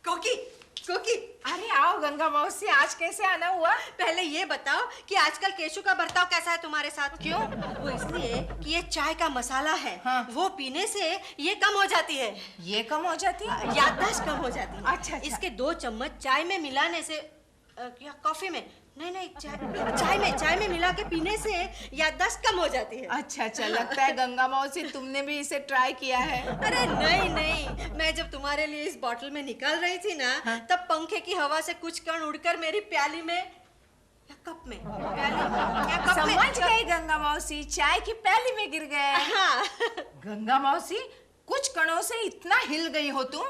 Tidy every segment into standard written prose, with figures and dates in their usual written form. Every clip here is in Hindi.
कोकी कोकी, अरे आओ गंगा मौसी, आज कैसे आना हुआ? पहले ये बताओ कि आजकल केशु का बर्ताव कैसा है तुम्हारे साथ? क्यों? वो इसलिए कि ये चाय का मसाला है। हाँ। वो पीने से ये कम हो जाती है। ये कम हो जाती है? याददाश्त कम हो जाती है। अच्छा। इसके 2 चम्मच चाय में मिलाने से या कॉफी में, नहीं चाय में मिला के पीने से याददाश्त कम हो जाती है। अच्छा, लगता है गंगा मौसी तुमने भी इसे ट्राई किया है। अरे नहीं, मैं जब तुम्हारे लिए इस बॉटल में निकाल रही थी ना, हाँ? तब पंखे की हवा से कुछ कण उड़कर मेरी प्याली में या कप में, प्याली या कप में समझ गई गंगा मौसी, चाय की प्याली में गिर गए। हाँ। गंगा मौसी, कुछ कणों से इतना हिल गई हो तुम,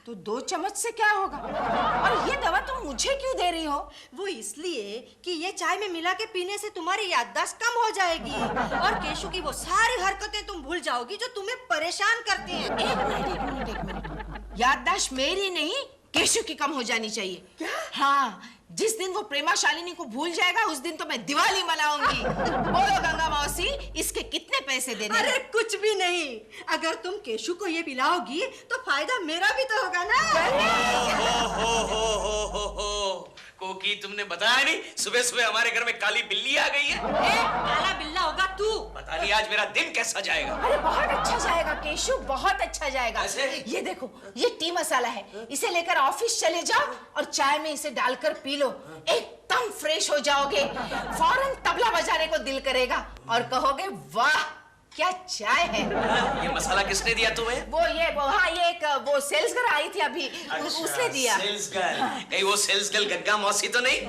तो 2 चम्मच से क्या होगा? और ये दवा तुम मुझे क्यों दे रही हो? वो इसलिए कि ये चाय में मिला के पीने से तुम्हारी याददाश्त कम हो जाएगी और केशु की वो सारी हरकतें तुम भूल जाओगी जो तुम्हें परेशान करती हैं। एक मिनट। याददाश्त मेरी नहीं, केशु की कम हो जानी चाहिए। क्या? हाँ, जिस दिन वो प्रेमा शालिनी को भूल जाएगा उस दिन तो मैं दिवाली मनाऊंगी। बोलो गंगा मौसी, इसके कितने पैसे देने? अरे कुछ भी नहीं, अगर तुम केशु को ये पिलाओगी तो फायदा मेरा भी तो होगा ना। हो। कोकी, तुमने बताया नहीं, सुबह सुबह हमारे घर में काली बिल्ली आ गई है। काला बिल्ला होगा तू। पता नहीं आज मेरा दिन कैसा जाएगा। अरे बहुत अच्छा जाएगा केशु, बहुत अच्छा जाएगा। ऐसे? ये देखो, ये टी मसाला है, इसे लेकर ऑफिस चले जाओ और चाय में इसे डालकर पी लो, एकदम फ्रेश हो जाओगे। फौरन तबला बजाने को दिल करेगा और कहोगे वाह क्या चाय है। ये मसाला किसने दिया तुम्हें? ये एक सेल्स गर्ल आई थी अभी, उसने दिया। Sales girl? कहीं वो सेल्स गर्ल गंगा मौसी तो नहीं?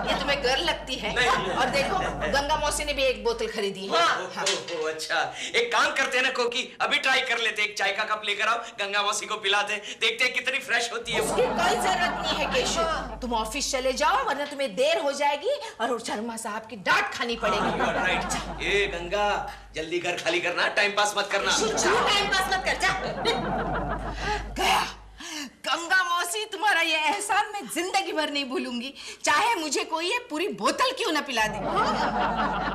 ये तुम्हें गर्ल लगती है? नहीं। और देखो, गंगा मौसी ने भी एक बोतल खरीदी है। अच्छा, एक काम करते हैं ना कोकी, अभी ट्राई कर लेते, एक चाय का कप लेकर आओ, गंगा मौसी को पिलाते, देखते हैं कितनी फ्रेश होती है। उसकी कोई जरूरत नहीं है केशु, तुम ऑफिस चले जाओ वरना तुम्हें देर हो जाएगी और शर्मा साहब की डांट खानी पड़ेगी। राइट। ये गंगा, जल्दी घर खाली करना, टाइम पास मत करना। टाइम पास मत कर जा। गया। गंगा मौसी, तुम्हारा ये एहसान मैं जिंदगी भर नहीं भूलूंगी, चाहे मुझे कोई ये पूरी बोतल क्यों ना पिला दे।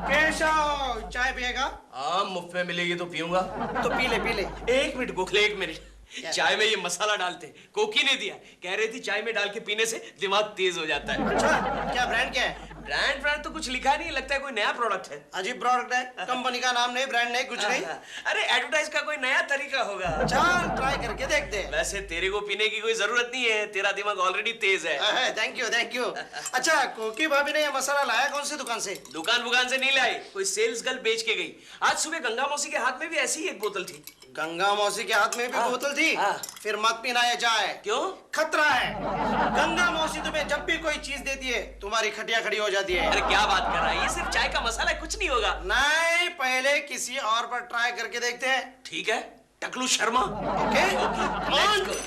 केशव, चाय पिएगा? हाँ, मुफ्त में मिलेगी तो पीऊंगा। तो पी ले। 1 मिनट गोखले, 1 मिनट। चाय में ये मसाला डालते, कोकी ने दिया, कह रही थी चाय में डाल के पीने से दिमाग तेज हो जाता है। अच्छा, क्या ब्रांड क्या है? ब्रांड तो कुछ लिखा नहीं, लगता है कोई नया प्रोडक्ट है। अजीब प्रोडक्ट है, कंपनी का नाम नहीं, ब्रांड नहीं, कुछ नहीं। अरे एडवर्टाइज का कोई नया तरीका होगा। चल ट्राई करके देखते हैं। वैसे तेरे को पीने की कोई जरूरत नहीं है, तेरा दिमाग ऑलरेडी तेज है। Thank you. अच्छा, कोकी भाभी ने ये मसाला लाया कौन सी दुकान से? दुकान से नहीं लाई, कोई सेल्स गर्ल बेच के गई। आज सुबह गंगा मौसी के हाथ में भी ऐसी ही एक बोतल थी। गंगा मौसी के हाथ में भी बोतल थी? फिर मत पीना ये चाय। क्यों? खतरा है। गंगा मौसी तुम्हें जब भी कोई चीज देती है तुम्हारी खटिया खड़ी हो जाती है। अरे क्या बात कर रहा है, ये सिर्फ चाय का मसाला है, कुछ नहीं होगा। नहीं, पहले किसी और पर ट्राई करके देखते हैं। ठीक है, टकलू Sharma. Okay,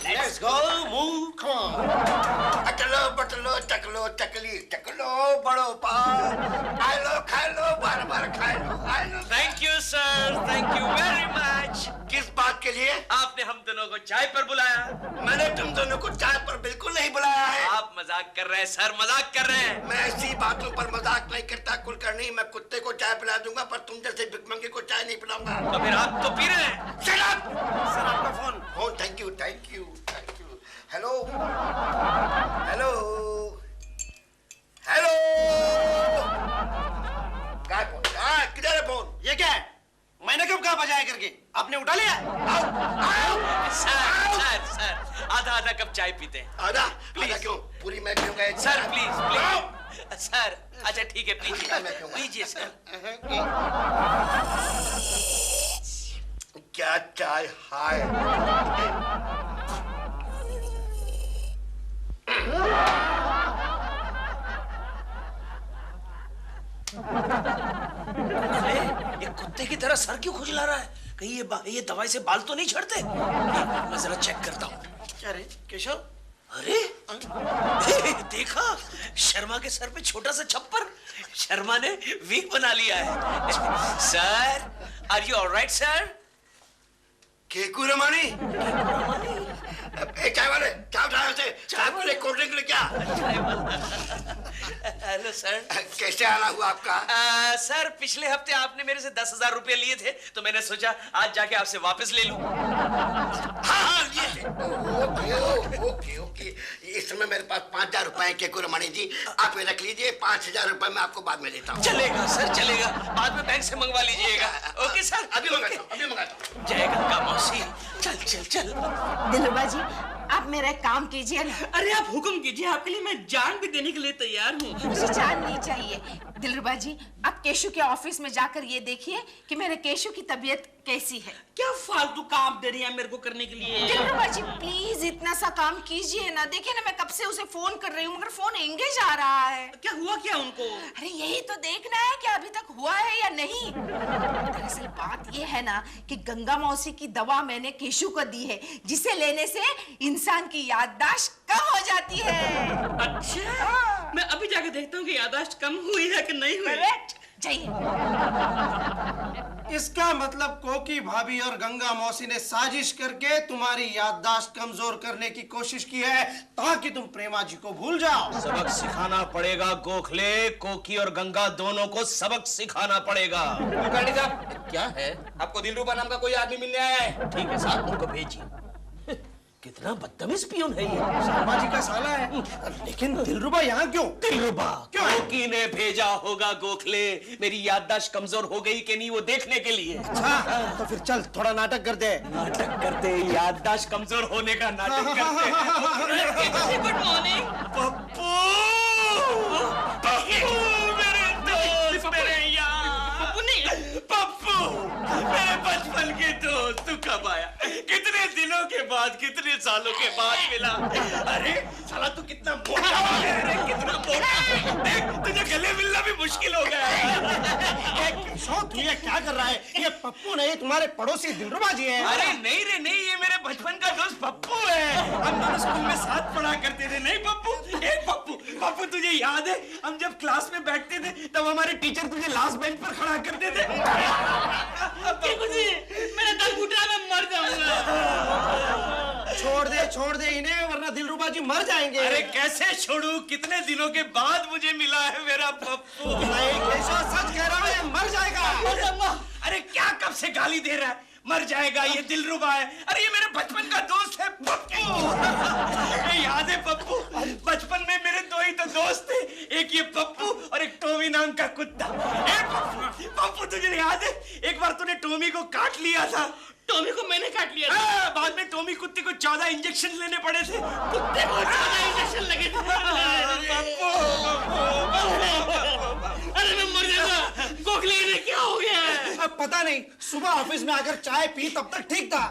let's go, move, come on. अटलो बटलो टकलो टकली टकलो बड़ो पाव, आए लो खाए लो, बार बार खाए लो, आए लो। Thank you sir, thank you very much. किस बात के लिए? आपने हम दोनों को चाय पर बुलाया। मैंने तुम दोनों को चाय पर बिल्कुल नहीं बुलाया है। आप मजाक कर रहे हैं सर, मजाक कर रहे हैं। मैं ऐसी बातों पर मजाक नहीं करता, कुलकर्णी। मैं कुत्ते को चाय पिला दूंगा पर तुम जैसे भिखमंगे को चाय नहीं पिलाऊंगा। तो फिर आप तो पी रहे हैं। Shut up! सर आपका phone. Oh, thank you. Hello क्या फोन? किधर है फोन? ये क्या है? मैंने कब कहा बजाया करके? आपने उठा लिया? सर, आधा कप चाय पीते हैं। आधा Please. क्यों? पूरी मैं पीऊंगा। Sir please. सर, अच्छा ठीक है, मैं प्लीज सर। क्या चाय हाय। ये कुत्ते की तरह सर क्यों खुजला रहा है? कहीं ये दवाई से बाल तो नहीं झड़ते? मैं जरा चेक करता हूँ। क्या रे केशव? अरे देखा, शर्मा के सर पे छोटा सा छप्पर। शर्मा ने वीक बना लिया है। Sir, are you alright sir? Keku Ramani, चाय वाले, क्या उठाया उसे? चाय वाले कोल्ड ड्रिंक ले क्या? Hello sir. कैसे आना हुआ आपका? सर, पिछले हफ्ते आपने मेरे से 10,000 रुपए लिए थे, तो मैंने सोचा आज जाके आपसे वापस ले लूं। हाँ, लिए थे। Okay okay okay. इस समय मेरे पास 5,000 रुपए के कुरमणि जी, आप ये रख लीजिए। 5,000 रुपए मैं आपको बाद में देता हूँ। चलेगा सर, चलेगा, बाद में बैंक से मंगवा लीजिएगा। ओके सर, अभी मंगाता हूँ, अभी मंगाता हूँ। जय गंगा मौसी। चल चल चल। दिलरुबा जी, आप मेरा एक काम कीजिए ना। अरे आप हुक्म कीजिए, आपके लिए मैं जान भी देने के लिए तैयार हूँ। मुझे जान नहीं चाहिए। दिलरुबा जी, आप केशु के ऑफिस में जाकर ये देखिए कि मेरे केशु की तबीयत कैसी है। क्या फालतू काम दे रही है मेरे को करने के लिए? दिलरुबा जी प्लीज इतना सा काम कीजिए ना। देखिए ना, मैं कब से उसे फोन कर रही हूँ मगर फोन एंगेज आ रहा है। क्या हुआ क्या उनको? अरे यही तो देखना है कि अभी तक हुआ है या नहीं। दरअसल बात ये है ना कि गंगा मौसी की दवा मैंने केशु को दी है, जिसे लेने से इंसान की याददाश्त कम हो जाती है। अच्छा, मैं अभी जाके देखता हूँ कि याददाश्त कम हुई है कि नहीं हुई। करेक्ट, जाइए। इसका मतलब कोकी भाभी और गंगा मौसी ने साजिश करके तुम्हारी याददाश्त कमजोर करने की कोशिश की है ताकि तुम प्रेमा जी को भूल जाओ। सबक सिखाना पड़ेगा गोखले। कोकी और गंगा दोनों को सबक सिखाना पड़ेगा। कुलकर्णी साहब, क्या है? आपको दिलरुबा नाम का कोई आदमी मिलने आया है। ठीक है साहब, उनको भेजिए। कितना बदतमीज पियून है ये। शर्मा जी का साला है। लेकिन दिलरुबा यहाँ क्यों? दिलरुबा क्यों? कोकी ने भेजा होगा गोखले, मेरी याददाश्त कमजोर हो गई कि नहीं वो देखने के लिए। अच्छा, तो फिर चल थोड़ा नाटक कर दे। नाटक करते, याददाश्त कमजोर होने का नाटक करते। Good morning. पप्पू, पप्पू मेरे दोस्त, मेरे यार। पप्पू नहीं, पप्पू मेरे बचपन के दोस्त, तू कब आया? कितने दिनों के बाद, कितने सालों के बाद मिला। अरे साला तू कितना मोटा हो गया रे, कितना मोटा। देख तुझे गले मिलना भी मुश्किल हो गया है। तू ये क्या कर रहा है? ये पप्पू नहीं, तुम्हारे पड़ोसी दिलरुबा जी है। अरे नहीं रे नहीं, ये मेरे बचपन का दोस्त पप्पू है। हम दोनों स्कूल में साथ पढ़ा करते थे। नहीं पप्पू, पप्पू पप्पू तुझे याद है हम जब क्लास में बैठते थे तब हमारे टीचर तुझे लास्ट बेंच पर खड़ा करते थे। मेरा दम घुट रहा है, मैं मर जाऊंगा। छोड़ दे इन्हें, वरना दिलरुबा जी मर जाएंगे। अरे कैसे छोड़ू, कितने दिनों के बाद मुझे मिला है मेरा पप्पू। नहीं केशव, सच कह रहा हूँ, ये मर जाएगा। अरे क्या कब से गाली दे रहा है? मर जाएगा, ये दिलरुबा है। अरे ये मेरे बचपन का दोस्त है पप्पू। ये याद है पप्पू, बचपन में मेरे दो ही तो दोस्त थे, एक ये पप्पू और एक टोमी नाम का कुत्ता। पप्पू तुझे याद है एक बार तूने टोमी को काट लिया था? टॉमी को मैंने काट लिया था। बाद में टोमी कुत्ते को 14 इंजेक्शन लेने पड़े थे। कुत्ते को 14 इंजेक्शन लगे थे। अरे मैं मर जाऊंगा। गोखले ने क्या हो गया है? अब पता नहीं, सुबह ऑफिस में आकर चाय पी तब तक ठीक था,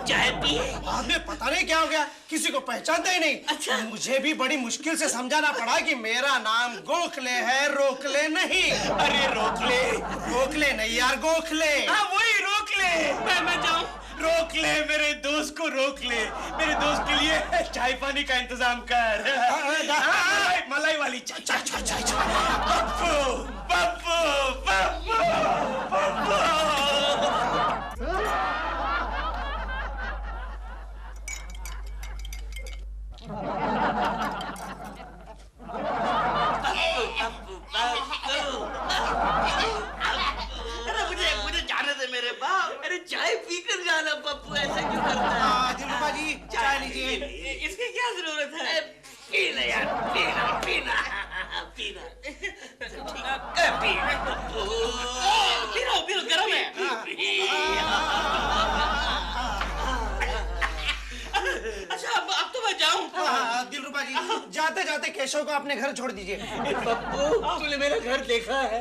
चाय पिए? बाद में पता नहीं क्या हो गया, किसी को पहचानता ही नहीं। अच्छा। मुझे भी बड़ी मुश्किल से समझाना पड़ा कि मेरा नाम गोखले है, रोकले नहीं। अरे रोकले, गोखले नहीं यार, गोखले। हाँ वही रोकले। मैं जाऊं? रोक ले मेरे दोस्त को, रोक ले मेरे दोस्त के लिए चाय पानी का इंतजाम कर। मलाई वाली चाय। पप्पू पप्पू पप्पू पप्पू। अरे मुझे जाने दे मेरे बाप। अरे चाय पीकर जाना पप्पू, ऐसा क्यों करता है? दिलरुबा जी चाय लीजिए। इसकी क्या जरूरत है? पीना यार, पीना पीना पीना पीना पप्पू। पीरो गरम है। अच्छा अब तो मैं जाऊं। दिलरुबा जी जाते जाते केशव को अपने घर छोड़ दीजिए। पप्पू तूने मेरा घर देखा है?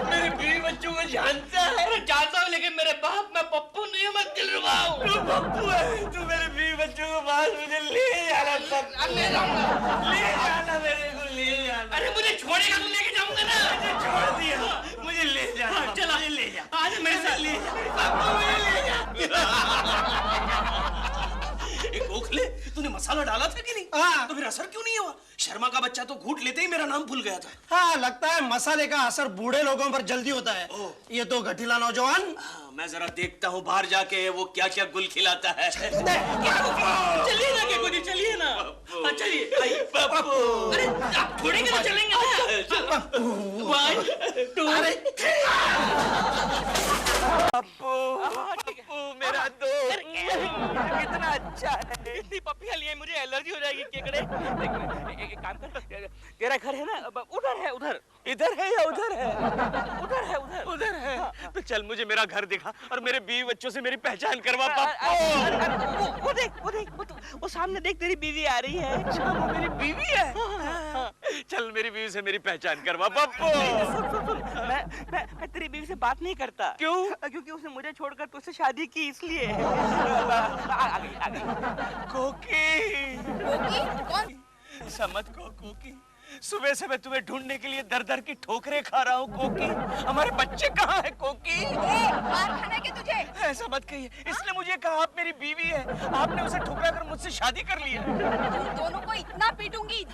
मेरे बीवी बच्चों को जानता है? अरे जानता हूँ, लेकिन मेरे बाप मैं पप्पू नहीं हूँ, मैं दिलरुबा हूँ। तू पप्पू है, तू मेरे बीवी बच्चों को बाहर मुझे ले जाना पप्पू। ले जाऊंगा। ले जाना, मेरे को ले जाना। अरे मुझे छोड़ेगा तो लेके जाऊंगा ना। मुझे छोड़ दिया, मुझे ले जाना। हाँ, चला मुझे ले जा। आज मेरे साथ ले जा पप्पू, मुझे ले जा। गोखले तूने मसाला डाला था कि नहीं? हाँ। तो फिर असर क्यों नहीं हुआ? शर्मा का बच्चा तो घूंट लेते ही मेरा नाम भूल गया था। हाँ लगता है मसाले का असर बूढ़े लोगों पर जल्दी होता है। ये तो गठीला नौजवान। मैं जरा देखता हूँ बाहर जाके वो क्या क्या गुल खिलाता है। चलिए ना के कुछ, चलिए ना। हाँ, चलिए। पप्पू अरे आप छोड़ेंगे तो चलेंगे ना। 1 2 पप्पू मेरा दोस्त कितना अच्छा है। इतनी पप्पियां लिए मुझे एलर्जी हो जाएगी केकड़े। एक काम कर, तेरा घर है ना उधर है, उधर इधर है या उधर है? उधर है, उधर उधर है। तो चल मुझे मेरा घर दिखा और मेरे बीवी बच्चों से मेरी पहचान करवा पप्पू। वो देख वो सामने देख, तेरी बीवी आ रही है। अच्छा, वो मेरी बीवी है। चल मेरी बीवी से मेरी पहचान करवा पप्पू। सुन, मैं तेरी बीवी से बात नहीं करता। क्यों? क्योंकि उसने मुझे छोड़कर तुझसे शादी की, इसलिए। आ गई। कोकी कौन? समझ को कोकी, सुबह से मैं तुम्हें ढूंढने के लिए दर दर की ठोकरें खा रहा हूँ कोकी। हमारे बच्चे कहाँ हैं कोकी? मार खाना के तुझे? ऐसा मत कहिए, इसने मुझे कहा आप मेरी बीवी है, आपने उसे ठुकरा कर मुझसे शादी कर ली है। तुम दोनों को इतना पीटूंगी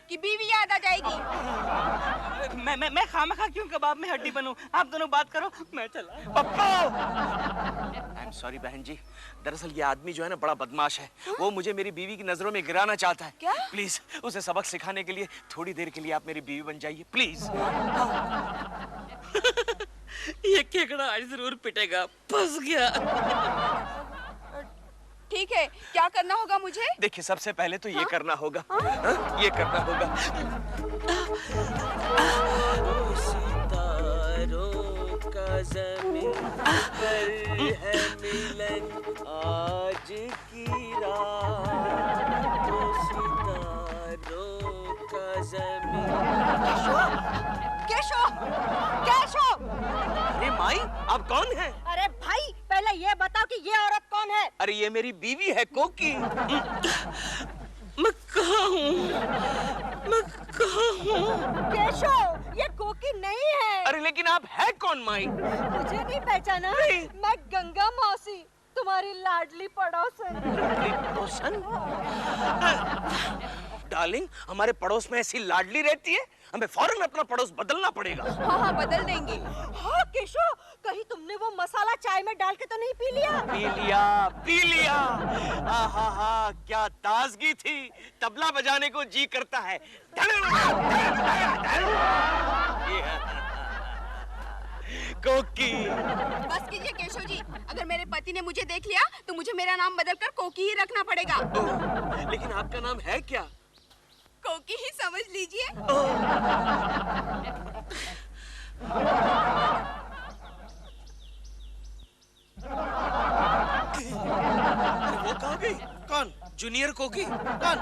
कि बीवी याद आ जाएगी। मैं खामखा क्यों कबाब में हड्डी बनूं? आप दोनों बात करो, मैं चला। पप्पू! आई एम सॉरी बहन जी, दरअसल ये आदमी जो है ना बड़ा बदमाश है। वो मुझे मेरी बीवी की नजरों में गिराना चाहता है। क्या? प्लीज उसे सबक सिखाने के लिए थोड़ी देर के लिए आप मेरी बीवी बन जाइए प्लीज। ये केकड़ा आज जरूर पिटेगा, फंस गया। ठीक है, क्या करना होगा मुझे? देखिए सबसे पहले तो ये करना होगा, ये करना होगा। सितारों का ज़मीन पर है मिलन आज की रात, सितारों का ज़मीन। केशव! अरे माई, आप कौन हैं? अरे भाई, पहले ये बताओ कि ये औरत कौन है? अरे ये मेरी बीवी है कोकी। मैं कहाँ हूँ? केशव, ये कोकी नहीं है। अरे लेकिन आप है कौन माई? मुझे नहीं पहचाना? मैं गंगा मौसी, तुम्हारी लाडली पड़ोसन। पड़ोसन? डार्लिंग, हमारे पड़ोस में ऐसी लाडली रहती है? हमें फौरन अपना पड़ोस बदलना पड़ेगा। हाँ, बदल देंगे। हाँ केशव, कहीं तुमने वो मसाला चाय में डाल के तो नहीं पी लिया? पी लिया। आहा, क्या ताजगी थी। तबला बजाने को जी करता है। कोकी। बस कीजिए केशव जी, अगर मेरे पति ने मुझे देख लिया तो मुझे मेरा नाम बदलकर कोकी ही रखना पड़ेगा। लेकिन आपका नाम है क्या? कोकी ही समझ लीजिए। वो कहाँ गई? कौन? जूनियर कोकी? कौन?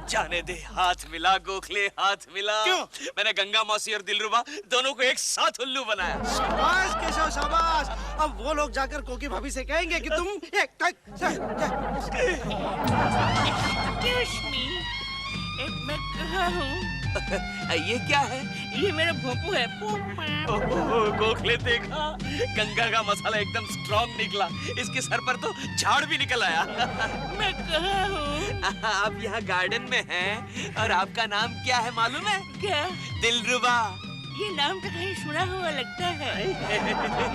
जाने दे, हाथ मिला गोखले, हाथ मिला। क्यों? मैंने गंगा मौसी और दिलरुबा दोनों को एक साथ उल्लू बनाया। शाबाश केशव, शाबाश। अब वो लोग जाकर कोकी भाभी से कहेंगे कि तुम मैं कहाँ हूँ? ये क्या है? ये मेरा भोंपू है। गोखले देखा, गंगा का मसाला एकदम स्ट्रॉन्ग निकला। इसके सर पर तो झाड़ भी निकल आया। मैं कहाँ हूँ? आप यहाँ गार्डन में हैं और आपका नाम क्या है मालूम है? क्या? दिलरुबा। ये नाम तो कहीं सुना हुआ लगता है।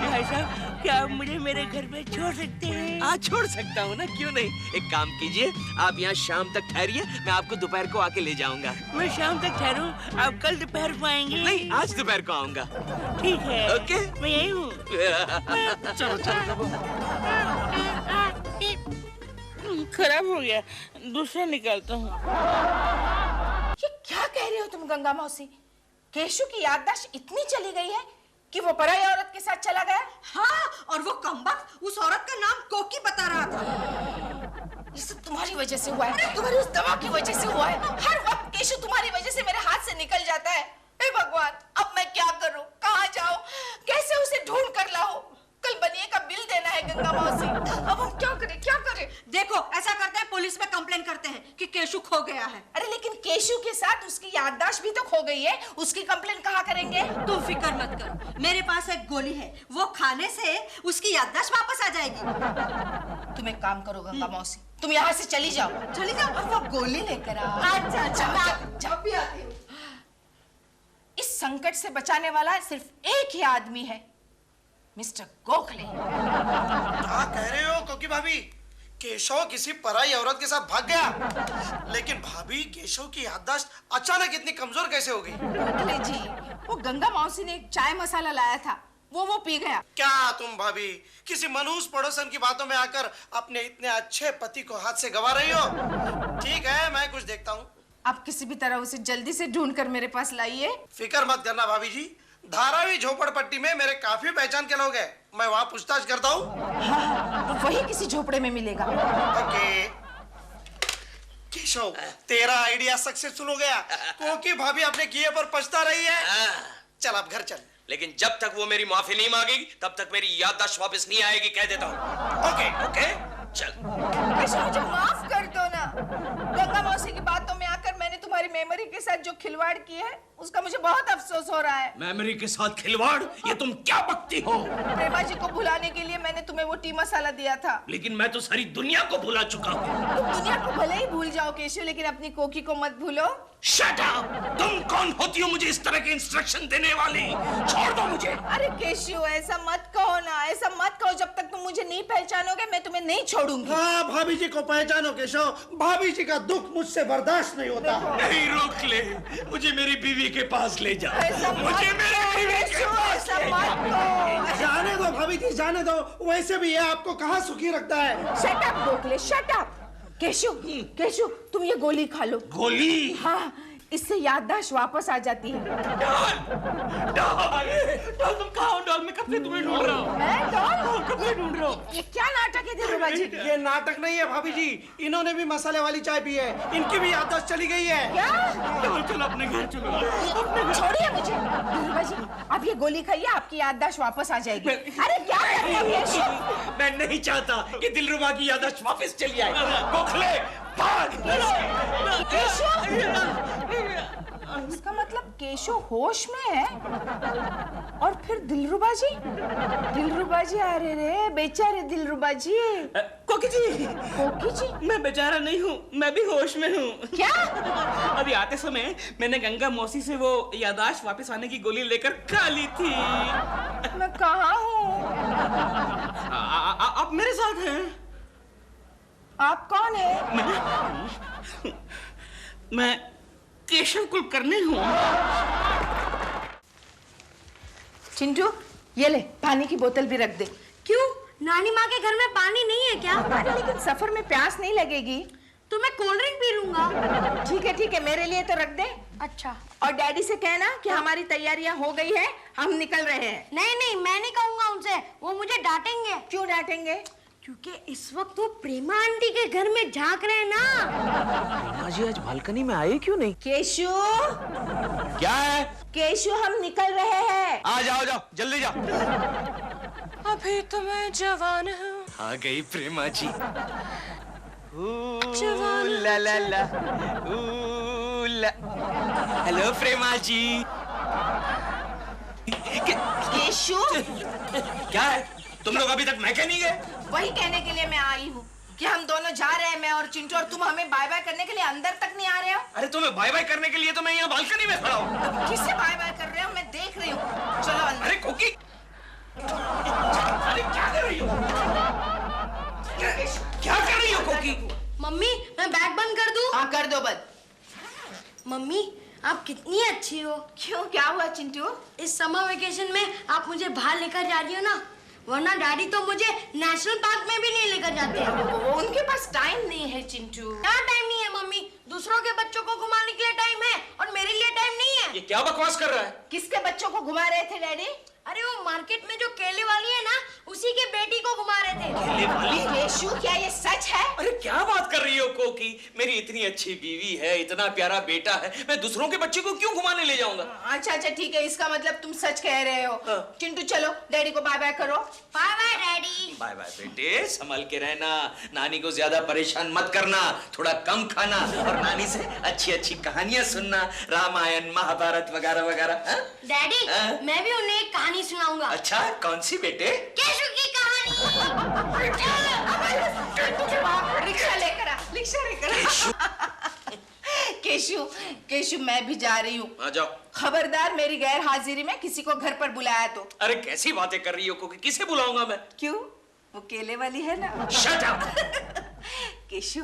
भाई साहब, क्या आप मुझे मेरे घर पे छोड़ सकते हैं? हाँ, छोड़ सकता हूँ ना, क्यों नहीं। एक काम कीजिए, आप यहाँ शाम तक ठहरिए, मैं आपको दोपहर को आके ले जाऊंगा। मैं शाम तक ठहरूं, आप कल दोपहर को आएंगे? नहीं, आज दोपहर को आऊंगा। ठीक है। ओके? मैं यही हूँ। चलो। खराब हो गया, दूसरा निकालता हूँ। ये क्या कह रहे हो तुम गंगा मौसी? केशु की याददाश्त इतनी चली गई है कि वो पराई औरत के साथ चला गया? हाँ, और वो कमबख्त उस औरत का नाम कोकी बता रहा था। ये सब तुम्हारी वजह से हुआ है, तुम्हारी उस दवा की वजह से हुआ है। हर वक्त केशु तुम्हारी वजह से मेरे हाथ से निकल जाता है। हे भगवान, अब मैं क्या करूं? कहाँ जाऊं? कैसे उसे ढूंढ कर लाऊं? कल बनिए का बिल देना है गंगा मौसी। अब हम क्या करें? देखो, ऐसा करते हैं, पुलिस में कंप्लेन करते हैं कि केशु खो गया है। अरे लेकिन केशु के साथ उसकी याददाश्त भी तो खो गई है, उसकी कंप्लेन कहाँ करेंगे? तुम फिक्र मत करो, मेरे पास एक गोली है, वो खाने से उसकी याददाश्त वापस आ जाएगी। तुम एक काम करो गंगा मौसी, तुम यहाँ से चली जाओ और वो गोली लेकर आओ। अच्छा, जब भी आती हूँ। इस संकट से बचाने वाला सिर्फ एक ही आदमी है, मिस्टर गोखले। क्या कह रहे हो कोकी भाभी? केशव किसी पराई औरत के साथ भाग गया, लेकिन भाभी केशव की याददाश्त अचानक इतनी कमजोर कैसे हो गई? गोखले जी, वो गंगा मौसी ने एक चाय मसाला लाया था, वो पी गया। क्या तुम भाभी किसी मनहूस पड़ोसन की बातों में आकर अपने इतने अच्छे पति को हाथ से गवा रही हो? ठीक है, मैं कुछ देखता हूँ। आप किसी भी तरह उसे जल्दी से ढूंढ कर मेरे पास लाइए। फिक्र मत करना भाभी जी, धारावी झोपड़पट्टी में मेरे काफी पहचान के लोग हैं, मैं वहाँ पूछताछ करता हूँ। हाँ, तो वही किसी झोपड़े में मिलेगा। ओके केशव, तेरा आइडिया सक्सेसफुल हो गया, क्योंकि भाभी अपने किए पर पछता रही है। चल अब घर चल। लेकिन जब तक वो मेरी माफी नहीं मांगेगी तब तक मेरी याददाश्त वापस नहीं आएगी, कह देता हूँ। ओके ओके चल। केशव मुझे माफ कर दो ना। गंगा मौसी की बातों में आकर मैंने तुम्हारी मेमोरी के साथ जो खिलवाड़ की है उसका मुझे बहुत अफसोस हो रहा है। मेमोरी के साथ खिलवाड़? ये तुम क्या बकती हो? प्रेमा जी को भुलाने के लिए मैंने तुम्हें वो टी मसाला दिया था। लेकिन मैं तो सारी दुनिया को भुला चुका हूँ। तुम दुनिया को भले ही भूल जाओ केशव, लेकिन अपनी कोकी को मत भूलो। Shut up! तुम कौन होती हो मुझे इस तरह के इंस्ट्रक्शन देने वाली? छोड़ दो मुझे। अरे केशव ऐसा मत कहो ना, ऐसा मत कहो। जब तक तुम मुझे नहीं पहचानोगे मैं तुम्हें नहीं छोड़ूंगी। हाँ भाभी जी को पहचानो केशव, भाभी जी का दुख मुझसे बर्दाश्त नहीं होता। नहीं रोक ले, मुझे मेरी बीवी के पास ले जा। ऐसा मत मुझे मेरी कहो, बीवी के केशव, पास ऐसा ले मत जा। कहो। जाने दो भाभी जी, जाने दो। वैसे भी ये आपको कहाँ सुखी रखता है। Shut up Gokhale, shut up. Keshav, Keshav तुम ये गोली खा लो। गोली? हाँ, इससे याददाश्त वापस आ जाती है। डॉल, तुम कहाँ हो? डॉल, मैं कब से तुम्हें ढूंढ रहा हूँ। मैं डॉल? कब से ढूंढ रहा हूँ? ये क्या नाटक है दिलरुबा जी? ये नाटक नहीं है भाभी जी, इन्होंने भी मसाले वाली चाय पी है, इनकी भी याददाश्त चली गई है। क्या? डॉल चलो अपने घर चलो। छोड़िए मुझे दिलरुबा जी, अब ये गोली खाइए, आपकी याददाश्त वापस आ जाएगी। अरे क्या कर रहे हो केशव? मैं नहीं चाहता कि दिलरुबा की याददाश्त वापस चली आए। गोखले भाग! इसका मतलब केशव होश में है। और फिर दिलरुबा जी? दिलरुबा जी, अरे रे बेचारे दिलरुबा जी। कोकी जी, कोकी जी? मैं बेचारा नहीं हूँ, मैं भी होश में हूँ। क्या? अभी आते समय मैंने गंगा मौसी से वो याददाश्त वापस आने की गोली लेकर खा ली थी। मैं कहाँ हूँ? आप मेरे साथ हैं। आप कौन है? मैं केशव कुलकर्णी हूँ। चिंटू, ये ले पानी की बोतल भी रख दे। क्यों? नानी माँ के घर में पानी नहीं है क्या? अरे लेकिन सफर में प्यास नहीं लगेगी तो मैं कोल्ड ड्रिंक पी लूंगा। ठीक है, मेरे लिए तो रख दे। अच्छा। और डैडी से कहना कि हमारी तैयारियां हो गई है, हम निकल रहे हैं। नहीं, मैं नहीं कहूंगा उनसे, वो मुझे डांटेंगे। क्यों डांटेंगे? क्योंकि इस वक्त वो प्रेमा आंटी के घर में झांक रहे हैं ना। प्रेमा जी आज बालकनी में आए क्यों नहीं? केशु, क्या है? केशु हम निकल रहे हैं। आ जाओ, जाओ जल्दी जाओ। अभी तो मैं जवान हूँ। आ गई प्रेमा जी। जवान ला ला ला, ला। हेलो प्रेमा जी। केशु, क्या है? तुम लोग अभी तक मैके नहीं गए? वही कहने के लिए मैं आई हूँ कि हम दोनों जा रहे हैं, मैं और चिंटू, और तुम हमें बाय बाय करने के लिए अंदर तक नहीं आ रहे हो। अरे तुम्हें बाय बाय करने के लिए तो मैं यहाँ बालकनी में खड़ा हूँ। किससे बाय बाय कर रहे हो? मैं देख रही हूँ। चलो अंदर। अरे कोकी, अरे क्या कर रही हो? क्या कर रही हो कोकी? मम्मी, मैं बैग बंद कर दूं? हाँ कर दो बंद। मम्मी, आप कितनी अच्छी हो। क्यों, क्या हुआ चिंटू? इस समर वेकेशन में आप मुझे बाहर लेकर जा रही हो ना, वरना डैडी तो मुझे नेशनल पार्क में भी नहीं लेकर जाते। वो उनके पास टाइम नहीं है चिंटू। क्या टाइम नहीं है मम्मी? दूसरों के बच्चों को घुमाने के लिए टाइम है और मेरे लिए टाइम नहीं है। ये क्या बकवास कर रहा है? किसके बच्चों को घुमा रहे थे डैडी? अरे वो मार्केट में जो केले वाली है ना, उसी के बेटी को घुमा रहे थे। केले वाली? केशु, क्या ये सच है? अरे क्या बात कर रही हो कोकी? मेरी इतनी अच्छी बीवी है, इतना प्यारा बेटा है, मैं दूसरों के बच्चे को क्यों घुमाने ले जाऊंगा? अच्छा ठीक है, इसका मतलब तुम सच कह रहे हो। हाँ। चिंटू चलो डैडी को बाय बाय करो। Bye bye daddy. Bye bye बेटे, संभल के रहना, नानी को ज्यादा परेशान मत करना, थोड़ा कम खाना और नानी से अच्छी अच्छी कहानियां सुनना, रामायण महाभारत वगैरह वगैरह। डैडी, हाँ? मैं भी उन्हें एक कहानी सुनाऊंगा। अच्छा, कौन सी बेटे? केशु की कहानी। रिक्शा लेकर आ, रिक्शा लेकर आ। केशु, केशु मैं भी जा रही हूँ। आ जाओ। खबरदार मेरी गैर हाजिरी में किसी को घर पर बुलाया तो। अरे कैसी बातें कर रही हो कोकी? किसे बुलाऊंगा मैं? क्यों, वो केले वाली है ना। Shut up. केशु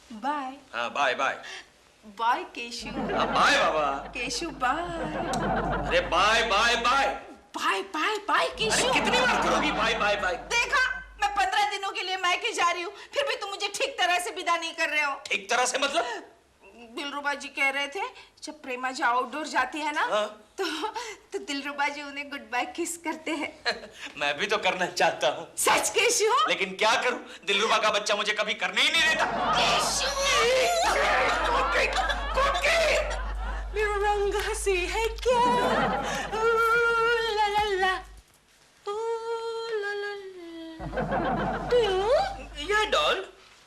बाय। हाँ bye bye. Bye Keshu. Bye बाबा। केशु बाय। अरे bye bye bye. Bye bye bye Keshav. कितनी बार करोगी बाय बाय बाय? देखा, मैं 15 दिनों के लिए मायके जा रही हूँ, फिर भी तुम मुझे ठीक तरह से विदा नहीं कर रहे हो। ठीक तरह से मतलब? दिलरुबा जी कह रहे थे जब प्रेमा जी आउटडोर जाती है ना, तो दिलरुबा जी उन्हें गुड बाय किस करते हैं। मैं भी तो करना चाहता हूँ। सच केशव? लेकिन क्या करूँ, दिलरुबा का बच्चा मुझे कभी करने ही नहीं देता। मेरा रंग हंसी है क्या? ला ला ला, ला ला ला। ये डॉल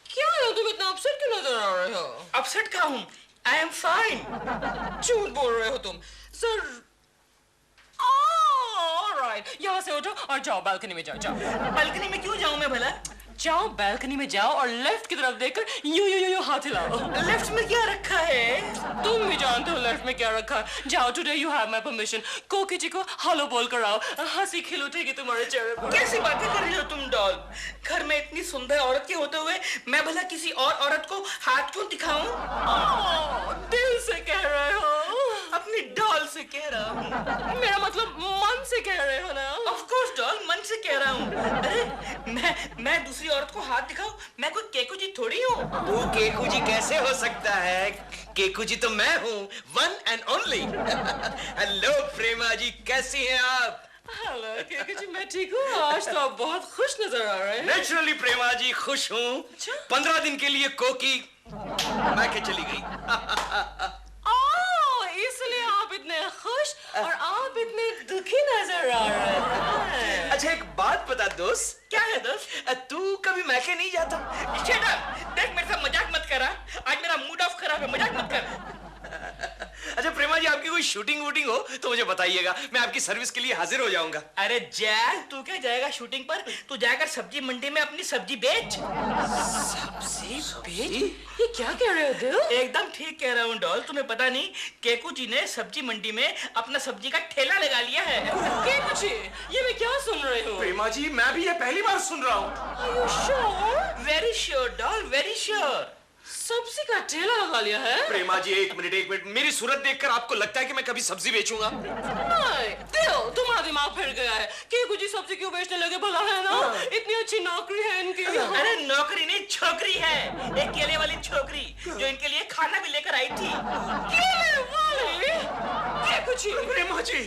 क्या है, तुम इतना अपसेट क्यों नजर आ रहे हो? अपसेट का हूँ, आई एम फाइन। झूठ बोल रहे हो तुम सर। ऑलराइट, यहाँ से उठो और जाओ बालकनी में जाओ। बालकनी में क्यों जाऊँ मैं भला? जाओ बालकनी में जाओ और लेफ्ट की तरफ देखकर यूं हाथ हिलाओ। लेफ्ट में क्या रखा है? तुम भी जानते हो लेफ्ट में क्या रखा है। जाओ, today you have my permission. कोकी जी को हेलो बोल कर आओ, हंसी खिल उठेगी तुम्हारे चेहरे पर। कैसी बातें कर रही हो तुम डॉल? घर में इतनी सुंदर औरत के होते हुए मैं भला किसी और औरत को हाथ क्यों दिखाऊं? दिल से कह रहे हो? अपनी डॉल से कह रहा हूँ। मेरा मतलब मन से कह रहे हो ना? ऑफ कोर्स डॉल, मन से कह रहा हूँ। अरे मैं दूसरी औरत को हाथ दिखाऊं? मैं कोई केकू जी थोड़ी हूँ। वो केकू जी कैसे हो सकता है? केकू जी तो मैं हूँ, वन एंड ओनली। हेलो प्रेमा जी, कैसी हैं आप? हेलो केकू जी, मैं ठीक हूँ। आज तो आप बहुत खुश नजर आ रहे हैं। नेचुरली प्रेमा जी खुश हूँ। 15 दिन के लिए कोकी मैके चली गई। इसलिए आप इतने खुश और आप इतने दुखी नजर आ रहे हैं। अच्छा एक बात बता दोस्त। क्या है दोस्त? तू कभी मैके नहीं जाता? Shut up! देख मेरे साथ मजाक मत करा, आज मेरा मूड ऑफ खराब है, मजाक मत कर। अच्छा प्रेमा जी, आपकी कोई शूटिंग वूटिंग हो तो मुझे बताइएगा, मैं आपकी सर्विस के लिए हाजिर हो जाऊंगा। अरे जैक, तू क्या जाएगा शूटिंग पर? तू जाकर सब्जी मंडी में अपनी सब्जी बेच। सब्जी बेच? ये क्या कह रहे हो दिल? एकदम ठीक कह रहा हूँ डॉल। तुम्हें पता नहीं, केकू जी ने सब्जी मंडी में अपना सब्जी का ठेला लगा लिया है। केकू जी, ये मैं क्या सुन रही हूँ? प्रेमा जी, मैं भी ये पहली बार सुन रहा हूँ। Are you sure? Very sure doll, very sure. सब्जी का ठेला लगा लिया है? प्रेमा जी एक मिनट, मेरी सूरत देखकर आपको लगता है कि मैं कभी सब्जी बेचूंगा? नहीं, दिल, तुम्हारा दिमाग फिर गया है। केकू जी सब्जी क्यों बेचने लगे भला, है ना? इतनी अच्छी नौकरी है इनकी। अरे नौकरी नहीं, छोकरी है। एक केले वाली छोकरी जो इनके लिए खाना भी लेकर आई थी। केले वाली? केकू जी, प्रेमा जी,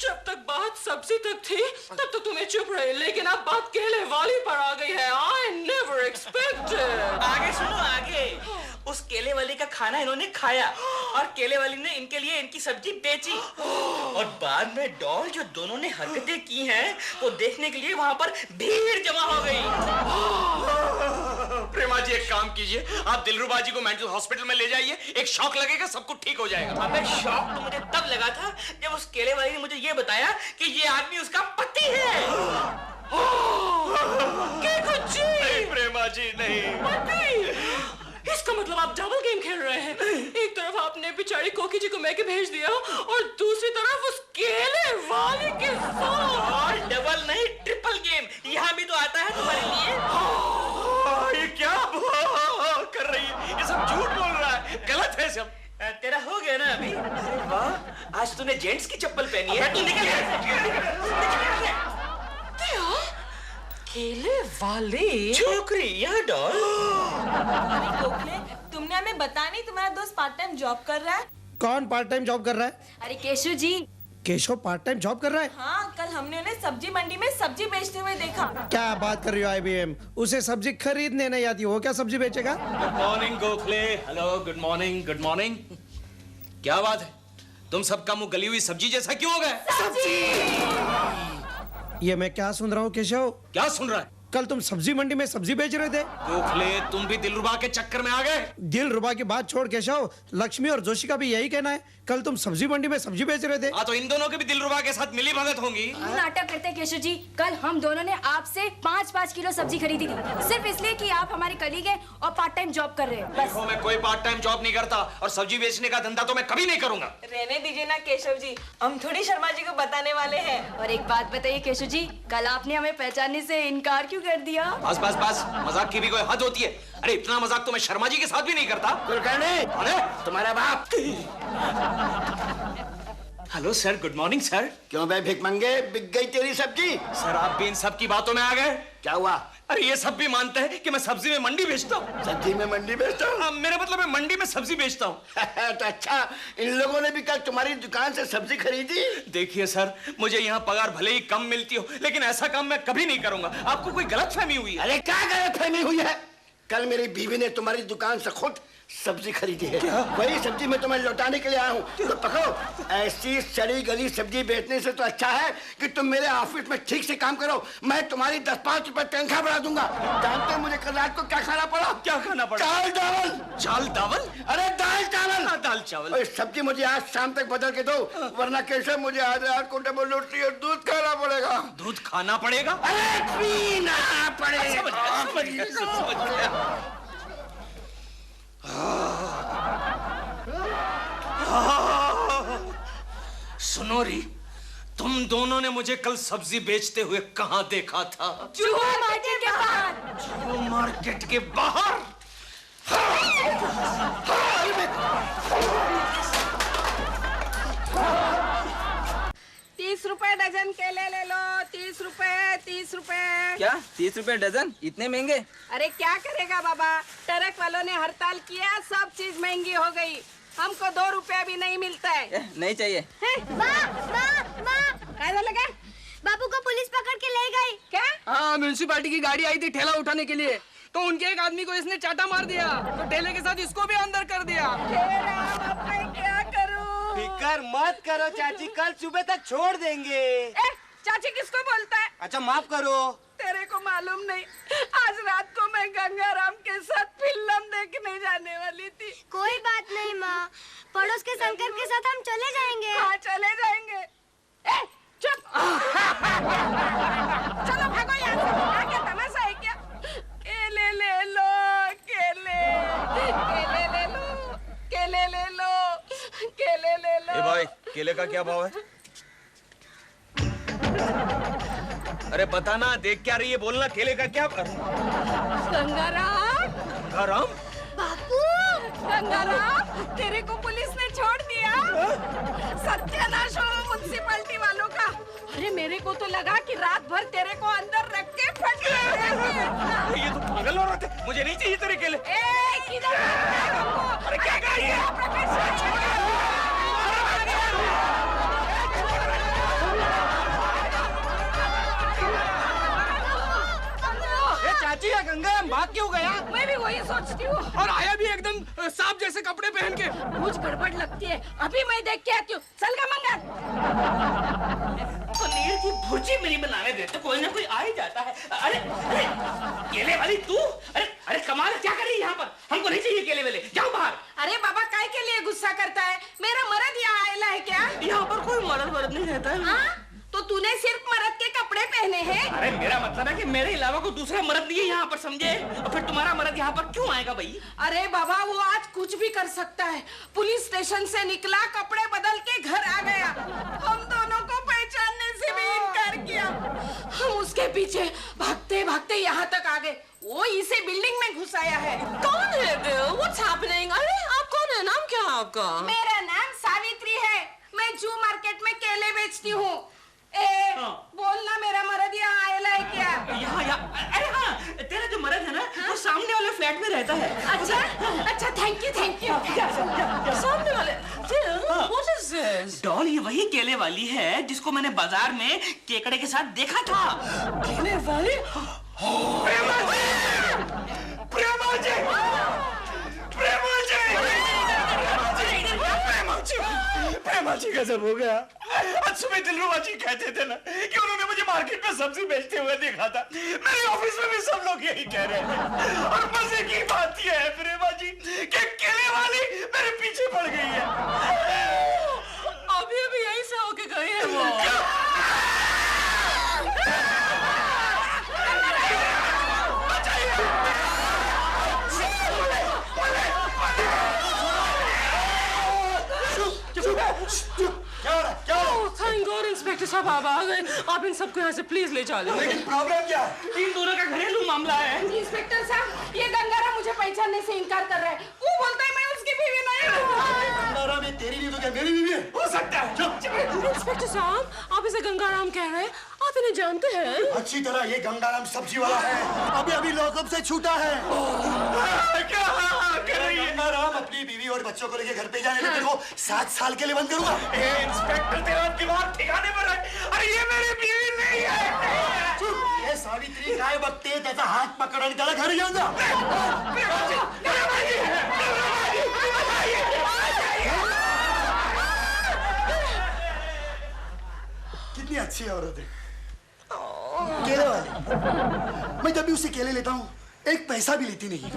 जब तक बात सब्जी तक थी तब तो तुम्हें चुप रहे, लेकिन अब बात केले वाली पर आ गई है। I never expected। आगे सुनो आगे। उस केले वाली का खाना इन्होंने खाया और केले वाली ने इनके लिए इनकी सब्जी बेची, और बाद में डॉल जो दोनों ने हरकतें की हैं वो देखने के लिए वहां पर भीड़ जमा हो गई। प्रेमा जी एक काम कीजिए, आप दिलरुबा जी को मेंटल हॉस्पिटल में ले जाइए, एक शॉक लगेगा, सब कुछ ठीक हो जाएगा। अबे शॉक तो मुझे तब लगा था जब उस केले वाली ने मुझे ये बताया कि ये आदमी उसका पति है। केकू जी! नहीं प्रेमा जी नहीं। पति? इसका मतलब आप डबल गेम खेल रहे हैं। एक तरफ आपने बेचारी कोकी जी को मैके भेज दिया और दूसरी तरफ उस केले वाली के साथ। और डबल नहीं, ट्रिपल गेम यहाँ भी तो आता है तुम्हारे लिए। ये क्या कर रही है? ये सब झूठ बोल रहा है, गलत है सब। तेरा हो गया ना अभी? अरे वाह, आज तूने जेंट्स की चप्पल पहनी है। तू केले वाली छोकरी यह डॉल। अरे गोखले, तुमने हमें बताया नहीं तुम्हारा दोस्त पार्ट टाइम जॉब कर रहा है? कौन पार्ट टाइम जॉब कर रहा है? अरे Keshav ji. Keshav part time job कर रहा है? हाँ, कल हमने उन्हें सब्जी मंडी में सब्जी बेचते हुए देखा। क्या बात कर रही हो IBM? उसे सब्जी खरीदने नहीं आती, वो क्या सब्जी बेचेगा? Good morning Gokhale. Hello, good morning, good morning. क्या बात है, तुम सबका मुंह गली हुई सब्जी जैसा क्यों हो गया? ये मैं क्या सुन रहा हूँ केशव? क्या सुन रहा है? कल तुम सब्जी मंडी में सब्जी बेच रहे थे। गोखले, तुम भी दिलरुबा के चक्कर में आ गए। दिलरुबा की बात छोड़ केशव, लक्ष्मी और जोशी का भी यही कहना है, कल तुम सब्जी मंडी में सब्जी बेच रहे थे। तो इन दोनों के भी दिलरुबा के साथ मिली भगत होंगी। नाटक करते केशव जी, कल हम दोनों ने आपसे 5-5 किलो सब्जी खरीदी थी, सिर्फ इसलिए कि आप हमारे कलीग हैं और पार्ट टाइम जॉब कर रहे हैं। देखो, मैं कोई पार्ट टाइम जॉब नहीं करता और सब्जी बेचने का धंधा तो मैं कभी नहीं करूंगा। रहने दीजिए ना केशव जी, हम थोड़ी शर्मा जी को बताने वाले हैं। और एक बात बताइए केशव जी, कल आपने हमें पहचानने से इनकार क्यों कर दिया? बस बस बस, मजाक की भी कोई हद होती है। अरे इतना मजाक तो मैं शर्मा जी के साथ भी नहीं करता। कुलकर्णी, अरे तुम्हारा बाप। Hello sir, good morning sir. क्यों बे भिखमंगे, बिक गई तेरी सब्जी? सर आप भी इन सब की बातों में आ गए। क्या हुआ? अरे ये सब भी मानते हैं कि मैं सब्जी में मंडी बेचता हूँ। सब्जी में मंडी बेचता हूँ? मेरा मतलब है मंडी में सब्जी बेचता हूँ। तो अच्छा, इन लोगों ने भी कल तुम्हारी दुकान से सब्जी खरीदी? देखिए सर, मुझे यहाँ पगार भले ही कम मिलती हो, लेकिन ऐसा काम मैं कभी नहीं करूंगा। आपको कोई गलतफहमी हुई है? अरे क्या गलतफहमी हुई है? कल मेरी बीवी ने तुम्हारी दुकान से खुद सब्जी खरीदी है। वही सब्जी मैं तुम्हें लौटाने के लिए आया हूँ। तो पकड़ो, ऐसी सड़ी गली सब्जी बेचने से तो अच्छा है कि तुम मेरे ऑफिस में ठीक से काम करो। मैं तुम्हारी 10-5 रुपए तनख्वाह बढ़ा दूंगा। जानते हो मुझे कल रात को क्या खाना पड़ा? क्या खाना पड़ा? दाल चावल। चाल दावल? अरे दाल चावल। दाल चावल। और सब्जी मुझे आज शाम तक बदल के दो, वरना कैसे मुझे आज रात को डबल रोटी और दूध खाना पड़ेगा। दूध खाना पड़ेगा? अरे पीना पड़ेगा। सुनो री, तुम दोनों ने मुझे कल सब्जी बेचते हुए कहाँ देखा था? जुहू मार्केट के बाहर। जुहू मार्केट के बाहर? 30 रुपए डजन केले ले लो। 30 रुपए, 30 रुपए। क्या 30 रुपए डजन? इतने महंगे? अरे क्या करेगा बाबा, ट्रक वालों ने हड़ताल किया, सब चीज महंगी हो गई। हमको 2 रुपया भी नहीं मिलता है। नहीं चाहिए। क्या लगा? बाबू को पुलिस पकड़ के ले गई। क्या? हाँ, म्युनिसिपालिटी की गाड़ी आई थी ठेला उठाने के लिए, तो उनके एक आदमी को इसने चाटा मार दिया, तो ठेले के साथ इसको भी अंदर कर दिया। मैं क्या करूं? फिकर मत करो चाची, कल सुबह तक छोड़ देंगे। चाची किसको बोलता है? अच्छा माफ करो। तेरे को मालूम नहीं, आज रात को मैं गंगाराम के साथ फिल्म देखने जाने वाली थी। कोई बात नहीं माँ, पड़ोस के शंकर के साथ हम चले जाएंगे। हाँ चले जाएंगे। चुप। चलो भागो यहाँ से। क्या तमाशा है क्या? केले ले लो, केले, केले ले लो, केले ले लो, केले ले लो। ए भाई, केले का क्या भाव है? अरे बता ना, देख क्या रही है, बोलना, केले का क्या? गंगाराम। गंगाराम? बापू। गंगाराम, तेरे को पुलिस ने छोड़ दिया। सत्यानाश हो म्युनिसिपालिटी वालों का। अरे मेरे को तो लगा कि रात भर तेरे को अंदर रख के फट गए। ये तो पागल औरत है, मुझे नहीं चाहिए तेरे केले। किधर? अरे क्या कर रही है? चाची या गंगाराम भाग क्यों गया? मैं भी वही सोचती हूँ। और आया भी एकदम सांप जैसे कपड़े पहन के। कुछ गड़बड़ लगती है, अभी मैं देख के आती हूँ। चल का मंगल। पनीर की भुर्जी मेरी बनाने दे, तो कोई ना कोई आ ही जाता है। अरे अरे केले वाली तू? अरे अरे कमाल, क्या कर रही है यहाँ पर? हमको नहीं चाहिए केले वाले, जाओ बाहर। अरे बाबा, काय के लिए गुस्सा करता है? मेरा मर्द यहाँ आयला है क्या? यहाँ पर कोई मर्द नहीं रहता है। हाँ? तो तूने सिर्फ मर्द के कपड़े पहने हैं? अरे मेरा मतलब है कि मेरे अलावा कोई दूसरा मर्द नहीं है यहाँ पर, समझे? और फिर तुम्हारा मर्द यहाँ पर क्यों आएगा भाई? अरे बाबा, वो आज कुछ भी कर सकता है। पुलिस स्टेशन से निकला, कपड़े बदल के घर आ गया, हम दोनों को पहचानने से भी इनकार किया। हम उसके पीछे भागते भागते यहाँ तक आ गए। वो इसे बिल्डिंग में घुसाया है। कौन है बिल? What's happening? अरे आप कौन है? नाम क्या है आपका? मेरा नाम सावित्री है, मैं जू मार्केट में केले बेचती हूँ। बोलना, मेरा मर्द यहाँ आयला है क्या? यहाँ अरे हाँ, तेरा जो मर्द है ना, वो सामने वाले फ्लैट में रहता है। अच्छा अच्छा, थैंक यू थैंक यू। सामने वाले What is this? डॉल, ये वही केले वाली है जिसको मैंने बाजार में केकड़े के साथ देखा था। केले वाली? प्रेमा जी! प्रेमा जी! प्रेमा जी! प्रेमा जी गजब हो गया। आज सुबह दिलरुबा जी कहते थे ना कि उन्होंने मुझे मार्केट में सब्जी बेचते हुए देखा था। मेरे ऑफिस में भी सब लोग यही कह रहे थे। और मजे की बात यह है प्रेमा जी कि केले वाली मेरे पीछे पड़ गई है। अभी अभी यही से होके गए हैं वो। थैंक गॉड इंस्पेक्टर साहब आप आ गए। आप इन सबको यहाँ से प्लीज ले चले। लेकिन प्रॉब्लम क्या है? इन दोनों का घरेलू मामला है। इंस्पेक्टर साहब, ये गंगाराम मुझे पहचानने से इनकार कर रहा है। वो बोलता है मैं उसकी बीवी नहीं हूँ। गंगाराम, ये तेरी बीवी तो क्या मेरी बीवी है? हो सकता है। इंस्पेक्टर साहब, आप इसे गंगाराम कह रहे हैं, आप इन्हें जानते हैं? अच्छी तरह, ये गंगाराम सब्जी वाला है, अभी अभी लॉकअप से छूटा है। क्या कर रही है? गंगाराम अपनी बीवी और बच्चों को लेके घर पे जाने लेकिन वो 7 साल के लिए बंद करूंगा। इंस्पेक्टर तेरा दिमाग ठिकाने पर है। अरे ये मेरी बीवी नहीं है। चुप, ये सावित्री काय बकते हैं, ऐसा हाथ पकड़ निकाला, घर जाऊंगा। कितनी अच्छी औरत है, केले वाली। मैं जब भी उसे केले लेता हूँ एक पैसा भी लेती नहीं।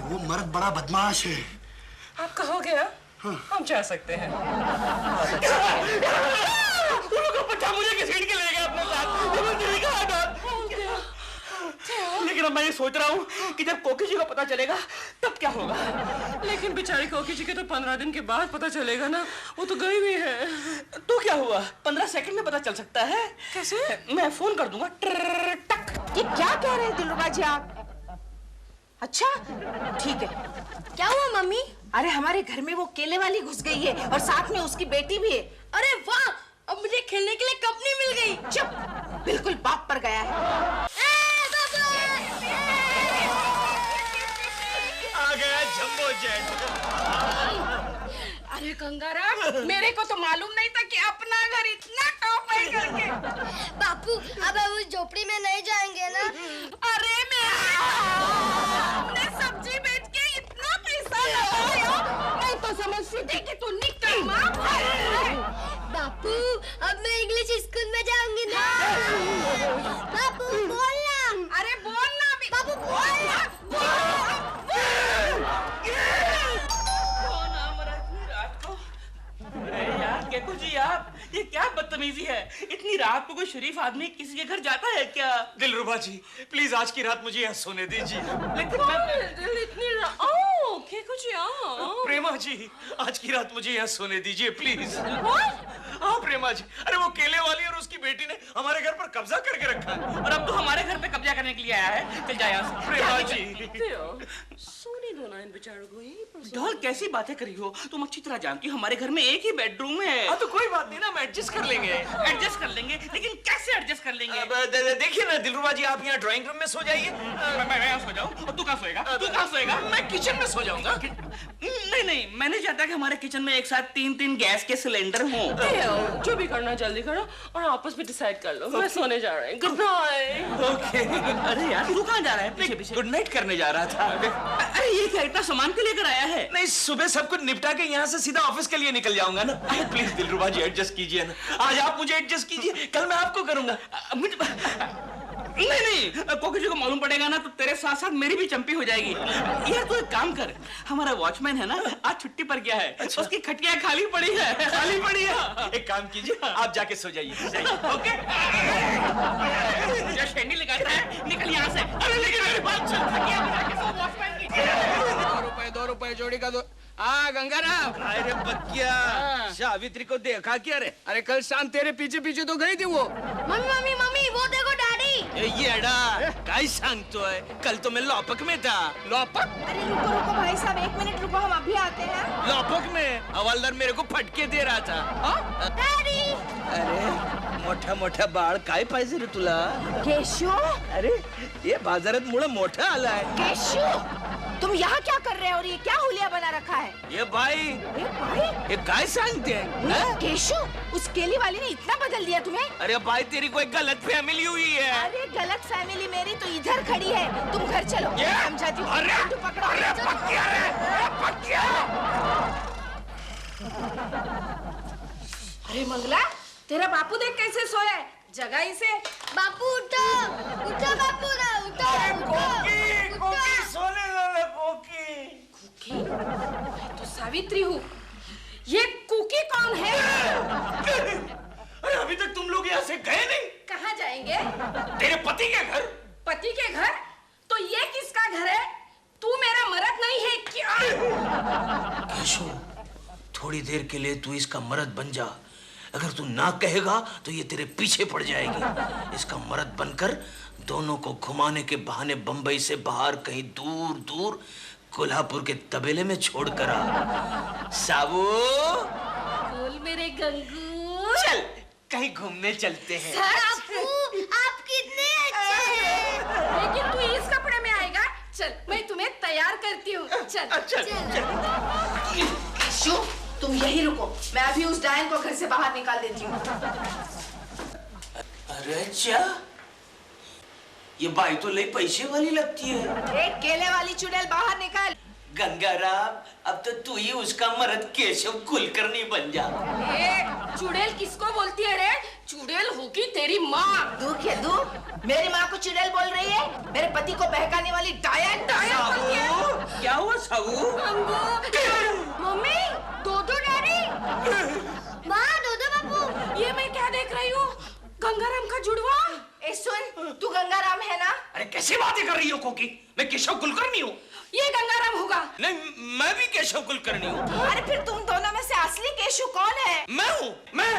वो मर्द बड़ा बदमाश है। आप कहोगे ना? हम जा सकते हैं। पता मुझे घसीट के ले गया अपने साथ। लेकिन अब मैं ये सोच रहा हूँ कि जब कोकी जी को पता चलेगा तब क्या होगा। लेकिन बेचारी कोकी जी के तो 15 दिन के बाद पता चलेगा ना, वो तो गई हुई है। तो क्या हुआ, 15 सेकंड में पता चल सकता है। कैसे? मैं फोन कर दूंगा। ये क्या कह रहे हैं दिलरुबा जी आप? अच्छा ठीक है। क्या हुआ मम्मी? अरे हमारे घर में वो केले वाली घुस गई है और साथ में उसकी बेटी भी है। अरे वाह, अब मुझे खेलने के लिए कंपनी मिल गई। चुप, बिल्कुल बाप पर गया है। आ गया जंबो जेट। अरे गंगाराम, मेरे को तो मालूम नहीं था कि अपना घर इतना टॉप है करके। बापू, अब हम उस झोपड़ी में नहीं जाएंगे ना? अरे मैं सब्जी बेच के इतना पैसा लगाया, मैं तो समझती थी कि तू निकम्मा है। बापू, अब मैं इंग्लिश स्कूल में जाऊंगी ना? बापू बोलना। अरे बोलना भी। बापू बोलना। केकू जी, आप ये क्या बदतमीजी है? इतनी रात को कोई शरीफ आदमी किसी के घर जाता है क्या? दिलरुबा जी, प्लीज आज की रात मुझे यहाँ सोने दीजिए। लेकिन मैं इतनी केकू जी, प्रेमा जी, आज की रात मुझे यहाँ सोने दीजिए प्लीज। हाँ प्रेमा जी, अरे वो केले वाली और उसकी बेटी ने हमारे घर पर कब्जा करके रखा है और अब तो हमारे घर पे कब्जा करने के लिए आया है। चल जा यहाँ से। प्रेमा जी, सोने दो ना इन बेचारों को। यहीं पर ढोल, कैसी बातें करी हो तुम? अच्छी तरह जानती हो हमारे घर में एक ही बेडरूम है। हाँ तो कोई बात नहीं ना, हम एडजस्ट कर लेंगे। एडजस्ट कर लेंगे, लेकिन कैसे एडजस्ट कर लेंगे? देखिए ना दिलरुबा जी, आप यहाँ ड्राइंग रूम में सो जाइए। मैं यहाँ सो जाऊँ और तू कहाँ सोएगा? तू कहाँ सोएगा? मैं किचन में सो जाऊंगा। नहीं नहीं, मैं नहीं चाहता कि हमारे किचन में एक साथ 3-3 गैस के सिलेंडर हों। जो भी करना जल्दी करो और आपस में डिसाइड कर लो। मैं सोने जा रहा हूँ। Good night. ओके। अरे यार, तू कहाँ जा रहा है? पीछे पीछे। गुड नाइट करने जा रहा था। अरे ये क्या इतना सामान के लेकर आया है? नहीं, सुबह सब कुछ निपटा के यहाँ से सीधा ऑफिस के लिए निकल जाऊंगा ना। प्लीज दिलरुबा जी एडजस्ट कीजिए ना। आज आप मुझे एडजस्ट कीजिए, कल मैं आपको करूंगा। नहीं, कोकी जी को मालूम पड़ेगा ना तो तेरे साथ साथ मेरी भी चंपी हो जाएगी। यार तू एक काम कर, हमारा वॉचमैन है ना, आज छुट्टी पर गया है। अच्छा। उसकी खटिया खाली पड़ी है। खाली पड़ी है। एक काम कीजिए, आप जाके सो जाइए। ओके। शेंडी लगाता है, निकल यहाँ से। अरे लेकिन मेरी बात सुन, खटिया बना के सो वॉचमैन की। 2 रुपए 2 जोड़ी का दो। गंगाराम। अरे बच्चिया, सावित्री को देखा क्या रे? अरे कल शाम तेरे पीछे पीछे तो गई थी वो। मम्मी, वो देखो डैडी। ये अड़ा काय सांगतो है? कल तो मैं लौपक में था। लौपक? अरे रुको भाई साहब, 1 मिनट रुको, हम अभी आते हैं। लौपक में हवलदार मेरे को फटके दे रहा था। डैडी। अरे मोठा मोठा बाळ काय पाहिजे रे तुला? केशव, अरे ये बाजारात मुळे मोठा आलाय। केशव, तुम यहाँ क्या कर रहे हो और ये क्या हुलिया बना रखा है? ये भाई ये काय सांगते हैं? केशव, उस केली वाली ने इतना बदल दिया तुम्हें? अरे भाई तेरी कोई गलत फैमिली हुई है। अरे गलत फैमिली मेरी तो इधर खड़ी है, तुम घर चलो। समझाती हूँ। अरे पकड़ो। अरे मंगला, तेरा बापू देख कैसे सोया है। जगा इसे। बापू उठो, उठो बापू ना, उठो। कोकी सोने वाला कोकी। कुकी? मैं तो सावित्री हूँ। ये कुकी कौन है? अरे अभी तक तुम लोग यहाँ से गए नहीं? कहाँ जाएंगे? तेरे पति के घर। पति के घर? तो ये किसका घर है? तू मेरा मर्द नहीं है क्या? केशव, थोड़ी देर के लिए तू इसका मर्द बन जा। अगर तू ना कहेगा तो ये तेरे पीछे पड़ जाएगी। इसका मर्द बनकर दोनों को घुमाने के बहाने बंबई से बाहर कहीं दूर दूर कोल्हापुर के तबेले में छोड़ कर आ। साबू, बोल मेरे गंगू। चल कहीं घूमने चलते हैं। आप कितने अच्छे हैं। लेकिन तू इस कपड़े में आएगा? चल मैं तुम्हें तैयार करती हूँ। चल शू, तुम यही रुको, मैं अभी उस डायन को घर से बाहर निकाल देती हूँ। अरे अच्छा, ये बाई तो ले पैसे वाली लगती है। एक केले वाली चुड़ैल बाहर निकाल। गंगाराम, अब तो तू ही उसका मर्द केशव कुलकर्णी बन जा। चुड़ैल किसको बोलती है रे? चुड़ैल होगी तेरी माँ। तू क्या तू मेरी माँ को चुड़ैल बोल रही है? मेरे पति को बहकाने वाली डायन बोलती है। क्या हुआ साहू? मम्मी, दो डैडी, माँ, दो बाबू, ये मैं क्या देख रही हूँ? गंगाराम का जुड़वा। ए सुन, तू गंगाराम है ना? अरे कैसी बातें कर रही हो कोकी? मैं केशव कुलकर्णी हूँ। ये गंगाराम होगा। नहीं, मैं भी केशव कुलकर्णी हूँ। अरे फिर तुम दोनों में से असली केशु कौन है? मैं हूँ, मैं।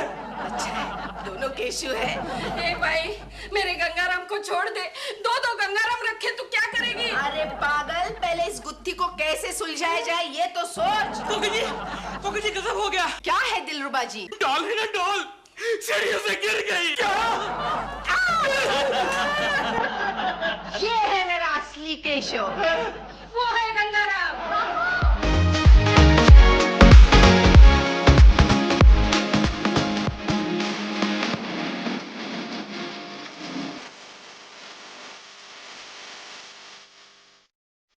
अच्छा है, दोनों केशु है। ए भाई, मेरे गंगाराम को छोड़ दे। दो गंगाराम रखे तो क्या करेगी? अरे पागल, पहले इस गुत्थी को कैसे सुलझाया जाए ये तो सोच। कोकी जी गजब हो गया। क्या है दिलरुबा जी? डॉल है ना डॉल, सीढ़ियों से गिर गई। ये है मेरा असली केशव।